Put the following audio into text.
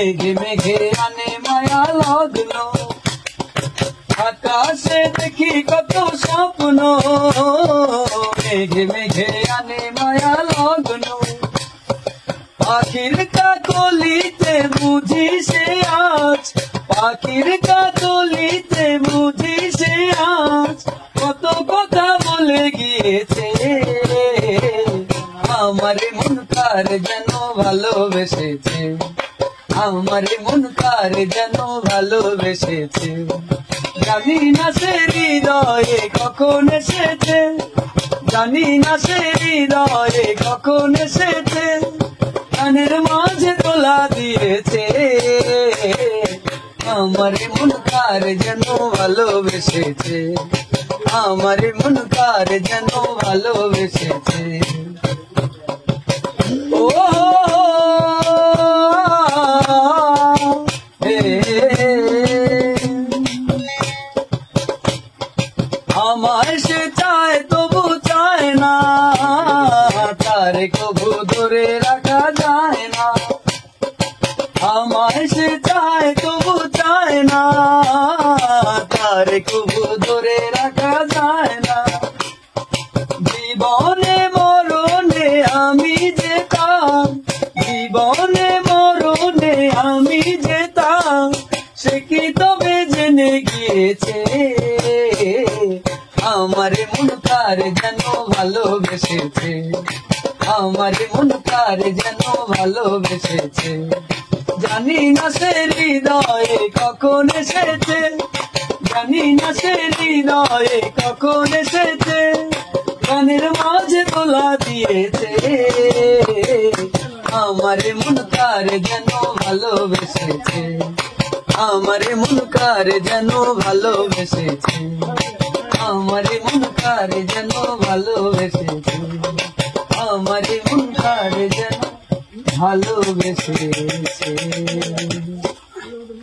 মেঘে মেঘে আনে মায়া লগ্ন, আকাশে দেখি কত স্বপ্ন, মেঘে মেঘে আনে মায়া লগ্ন, পাখির কাকলিতে বুঝি সে আজ, পাখির কাকলিতে বুঝি সে আজ, কত কথা বলে গিয়েছে, আমারে মন কার যেন ভালোবেসেছে, আমারে মন কার যেন ভালোবেসেছে, জানি না সে হৃদয়ে কখন এসেছে, জানি না সে হৃদয়ে কখন এসেছে, কানের মাঝে তোলা দিয়েছে, আমারে মন কার যেন ভালোবেসেছে, আমারে মন কার যেন ভালোবেসেছে। ও আমায় সে চায় তবু চায় না, তারে কবু ধরে রাখা যায় না, আমায় সে চায় তবু চায় না, তারে কবু ধরে রাখা যায় না, জীবনে মরণে আমি যেতাম, জীবনে মরণে আমি যেতাম, সে কি তবে জেনে গিয়েছে, আমারে মন কার যেন ভালোবেসেছে, আমারে মন কার যেন ভালোবেসেছে, জানি না সে হৃদয়ে কখন এসেছে, জানি না সে হৃদয়ে কখন এসেছে, কানের মাঝে তোলা দিয়েছে, আমারে মন কার যেন ভালোবেসেছে, আমারে মন কার যেন ভালোবেসেছে, আমারে মন কার যেন ভালোবেসেছে, আমারে মন কার যেন ভালোবেসেছে।